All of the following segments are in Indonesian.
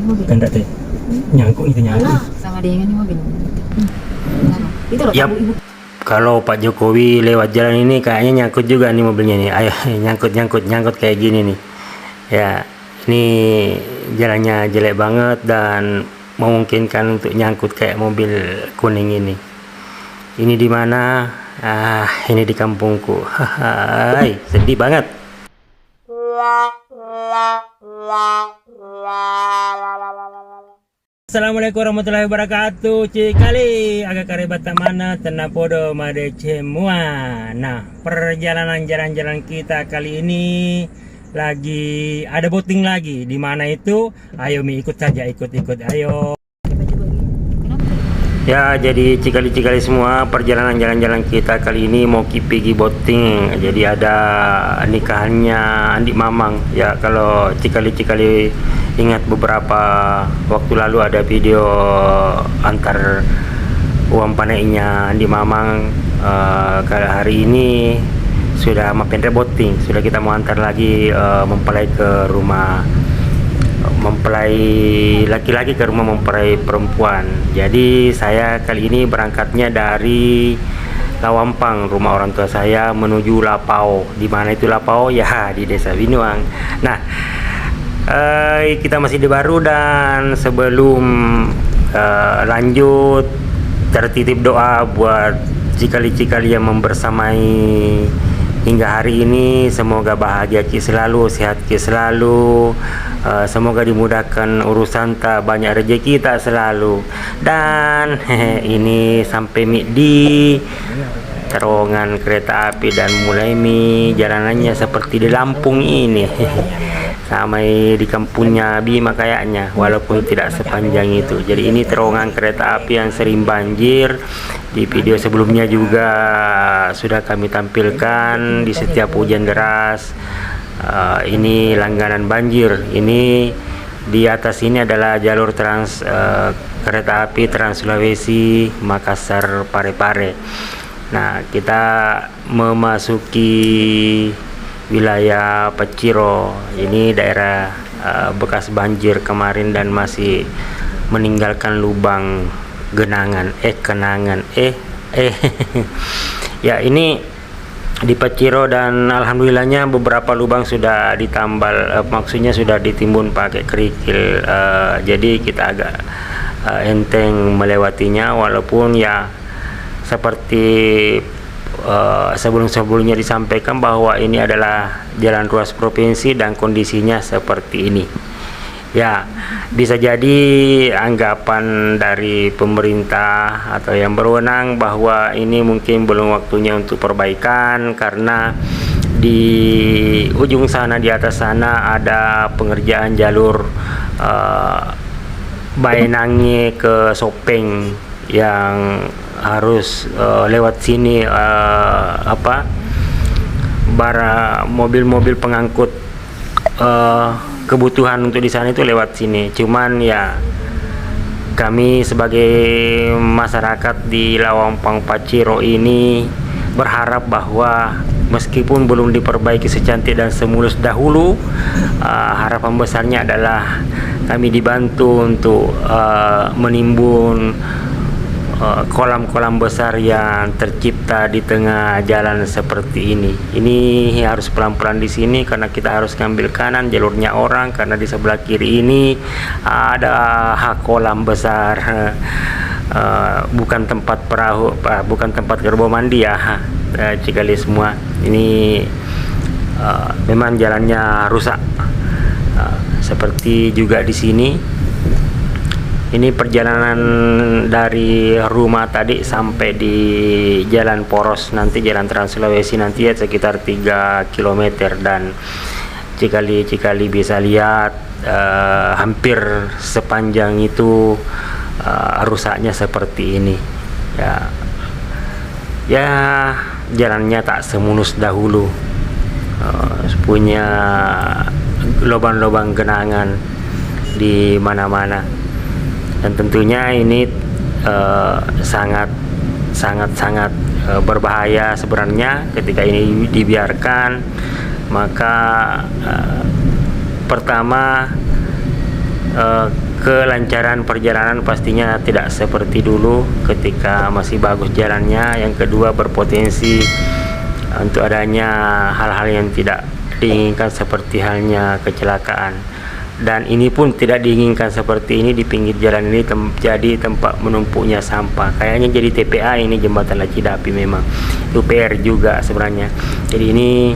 mobil. Kan tuh nyangkut itu nyangkut. Sama dia ini mobil. Itu loh Yap. ibu. Kalau Pak Jokowi lewat jalan ini kayaknya nyangkut juga nih mobilnya nih. Ayo nyangkut kayak gini nih. Ya, ini jalannya jelek banget dan memungkinkan untuk nyangkut kayak mobil kuning ini. Ini di mana? Ini di kampungku. Hai, sedih banget. Assalamualaikum warahmatullahi wabarakatuh. Cikali agak karibata mana tenapodo made semua. Nah, perjalanan jalan-jalan kita kali ini lagi ada boating lagi. Di mana itu? Ayo Mi, ikut saja, ikut ayo. Ya, jadi cikali-cikali semua, perjalanan jalan-jalan kita kali ini mau pergi boating. Jadi ada nikahannya Andi Mamang. Ya, kalau cikali-cikali ingat beberapa waktu lalu ada video antar uang panainya Andi Mamang. Kalau hari ini sudah mempelai boating, sudah kita mau antar lagi mempelai ke rumah, mempelai laki-laki ke rumah mempelai perempuan. Jadi saya kali ini berangkatnya dari Lawampang, rumah orang tua saya, menuju Lapau. Di mana itu Lapau? Ya, di Desa Binuang. Nah, kita masih di Baru, dan sebelum lanjut tertitip doa buat cikali-cikali yang membersamai hingga hari ini. Semoga bahagia ki selalu, sehat ki selalu, semoga dimudahkan urusan, tak banyak rezeki tak selalu. Dan ini sampai di terowongan kereta api dan mulai jalanannya seperti di Lampung ini. Sampai di kampungnya Bima kayaknya, walaupun tidak sepanjang itu. Jadi ini terowongan kereta api yang sering banjir. Di video sebelumnya juga sudah kami tampilkan, di setiap hujan deras ini langganan banjir. Ini di atas ini adalah jalur kereta api Trans Sulawesi Makassar Parepare. Nah, kita memasuki wilayah Paciro. Ini daerah bekas banjir kemarin dan masih meninggalkan lubang kenangan. Ya, ini di Paciro, dan alhamdulillahnya beberapa lubang sudah ditambal, maksudnya sudah ditimbun pakai kerikil. Jadi kita agak enteng melewatinya, walaupun ya seperti sebelum-sebelumnya disampaikan bahwa ini adalah jalan ruas provinsi dan kondisinya seperti ini. Ya, bisa jadi anggapan dari pemerintah atau yang berwenang bahwa ini mungkin belum waktunya untuk perbaikan, karena di ujung sana, di atas sana ada pengerjaan jalur Baenangi ke Sopeng yang harus lewat sini, mobil-mobil pengangkut kebutuhan untuk di sana itu lewat sini. Cuman ya kami sebagai masyarakat di Lawampang Paciro ini berharap bahwa meskipun belum diperbaiki secantik dan semulus dahulu, harapan besarnya adalah kami dibantu untuk menimbun kolam-kolam besar yang tercipta di tengah jalan seperti ini. Ini harus pelan-pelan di sini karena kita harus ngambil kanan, jalurnya orang, karena di sebelah kiri ini ada kolam besar. Bukan tempat perahu, bukan tempat gerbo mandi ya, cikali semua. Ini memang jalannya rusak. Seperti juga di sini. Ini perjalanan dari rumah tadi sampai di Jalan Poros, nanti Jalan Trans Sulawesi nanti ya sekitar 3 km, dan cikali bisa lihat hampir sepanjang itu rusaknya seperti ini. Ya jalannya tak semulus dahulu, punya lubang-lubang genangan di mana-mana. Dan tentunya ini sangat berbahaya sebenarnya ketika ini dibiarkan. Maka pertama kelancaran perjalanan pastinya tidak seperti dulu ketika masih bagus jalannya. Yang kedua, berpotensi untuk adanya hal-hal yang tidak diinginkan seperti halnya kecelakaan. Dan ini pun tidak diinginkan seperti ini. Di pinggir jalan ini jadi tempat menumpuknya sampah. Kayaknya jadi TPA ini, jembatan Lacidapi. Memang UPR juga sebenarnya. Jadi ini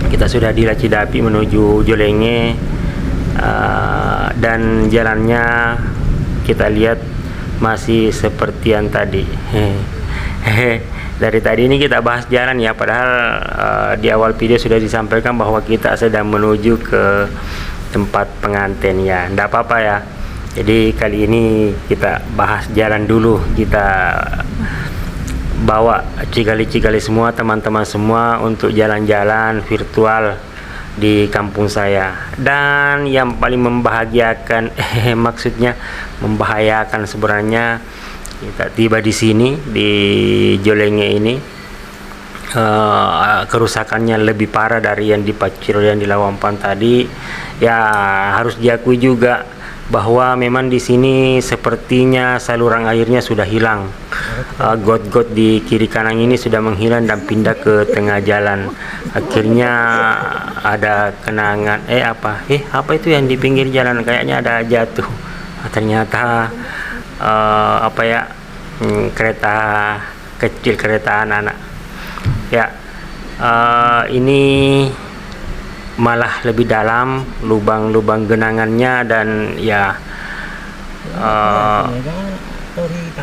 kita sudah di Lacidapi menuju Jolenge, dan jalannya kita lihat masih seperti yang tadi. Dari tadi ini kita bahas jalan ya, padahal di awal video sudah disampaikan bahwa kita sedang menuju ke tempat pengantin ya. Tidak apa-apa ya. Jadi kali ini kita bahas jalan dulu. Kita bawa cikali-cikali semua, teman-teman semua, untuk jalan-jalan virtual di kampung saya. Dan yang paling membahagiakan, maksudnya membahayakan sebenarnya, kita tiba di sini di Jolenge ini, kerusakannya lebih parah dari yang di Paciro dan di Lawampan tadi. Ya harus diakui juga bahwa memang di sini sepertinya saluran airnya sudah hilang. Got-got di kiri kanan ini sudah menghilang dan pindah ke tengah jalan. Akhirnya ada kenangan apa itu yang di pinggir jalan, kayaknya ada jatuh. Ternyata kereta kecil, kereta anak-anak ya. Ini malah lebih dalam lubang-lubang genangannya, dan ya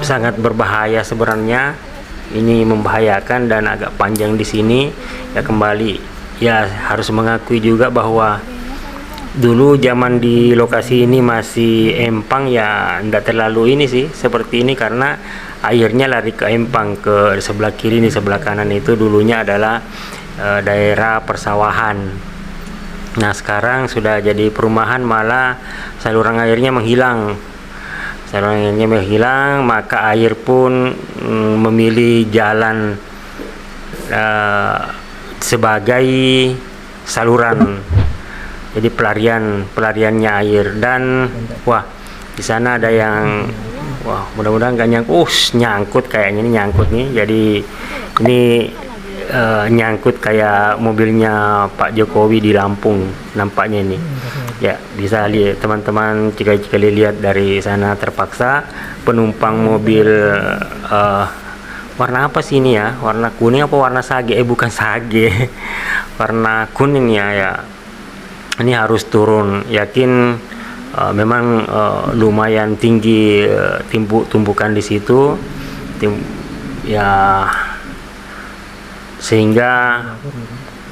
sangat berbahaya sebenarnya. Ini membahayakan dan agak panjang di sini ya. Kembali ya, harus mengakui juga bahwa dulu zaman di lokasi ini masih empang ya, tidak terlalu ini sih seperti ini, karena airnya lari ke empang. Ke sebelah kiri ini, sebelah kanan itu dulunya adalah daerah persawahan. Nah sekarang sudah jadi perumahan, malah saluran airnya menghilang. Saluran airnya menghilang, maka air pun memilih jalan sebagai saluran. Jadi pelariannya air. Dan wah, di sana ada yang mudah-mudahan nggak nyangkut. Nyangkut kayaknya, ini nyangkut nih. Jadi ini nyangkut kayak mobilnya Pak Jokowi di Lampung nampaknya ini ya. Bisa lihat teman-teman, jika lihat dari sana, terpaksa penumpang mobil warna apa sih ini ya, warna kuning apa warna sage, bukan sage, warna kuning ya. Ini harus turun, yakin memang lumayan tinggi tumbukan di situ ya, sehingga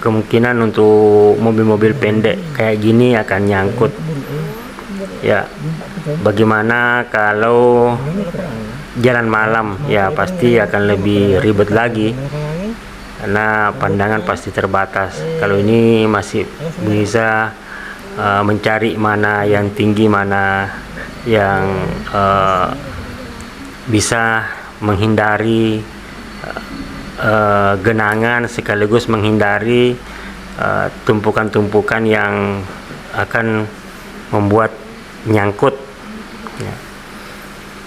kemungkinan untuk mobil-mobil pendek kayak gini akan nyangkut ya. Bagaimana kalau jalan malam ya, pasti akan lebih ribet lagi karena pandangan pasti terbatas. Kalau ini masih bisa mencari mana yang tinggi, mana yang bisa menghindari genangan, sekaligus menghindari tumpukan-tumpukan yang akan membuat nyangkut ya.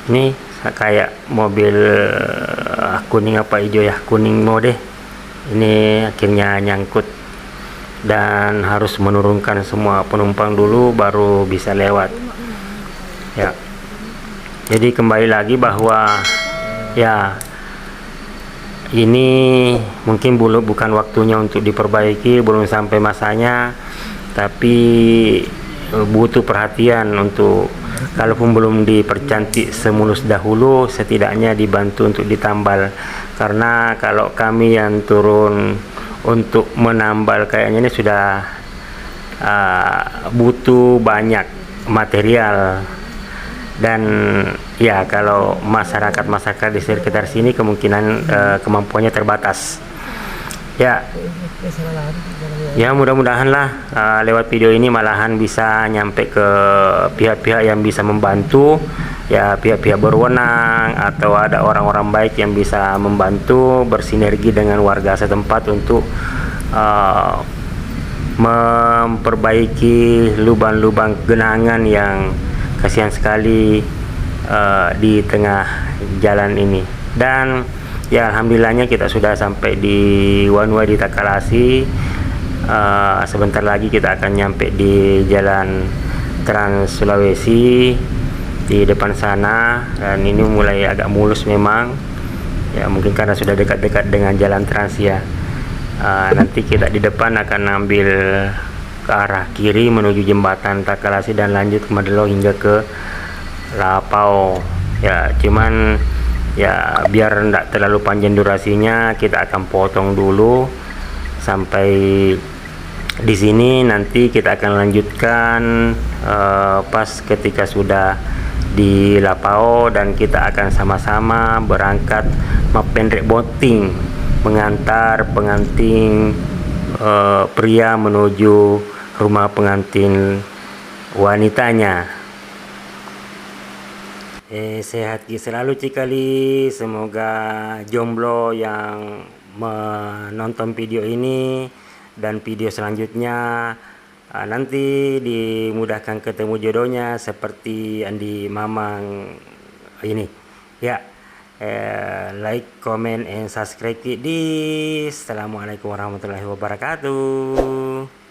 Ini kayak mobil kuning apa hijau ya, kuning mode. Ini akhirnya nyangkut dan harus menurunkan semua penumpang dulu baru bisa lewat ya. Jadi kembali lagi bahwa ya, ini mungkin bukan waktunya untuk diperbaiki, belum sampai masanya, tapi butuh perhatian untuk, kalaupun belum dipercantik semulus dahulu, setidaknya dibantu untuk ditambal. Karena kalau kami yang turun untuk menambal kayaknya ini sudah butuh banyak material. Dan ya, kalau masyarakat di sekitar sini kemungkinan kemampuannya terbatas ya. Mudah-mudahan lah lewat video ini malahan bisa nyampe ke pihak-pihak yang bisa membantu ya, pihak-pihak berwenang atau ada orang-orang baik yang bisa membantu bersinergi dengan warga setempat untuk memperbaiki lubang-lubang genangan yang kasihan sekali di tengah jalan ini. Dan ya alhamdulillahnya kita sudah sampai di one way di Takalasi. Sebentar lagi kita akan nyampe di jalan Trans Sulawesi di depan sana, dan ini mulai agak mulus memang ya, mungkin karena sudah dekat-dekat dengan jalan trans ya. Nanti kita di depan akan ambil ke arah kiri menuju jembatan Takalasi dan lanjut ke Madelo hingga ke Lapau ya. Cuman ya biar tidak terlalu panjang durasinya, kita akan potong dulu sampai di sini. Nanti kita akan lanjutkan pas ketika sudah di Lapau, dan kita akan sama-sama berangkat mapendrek boating mengantar pengantin pria menuju rumah pengantin wanitanya. Sehat selalu Cikali, semoga jomblo yang menonton video ini dan video selanjutnya nanti dimudahkan ketemu jodohnya seperti Andi Mamang ini ya. Like, comment, and subscribe di. Assalamualaikum warahmatullahi wabarakatuh.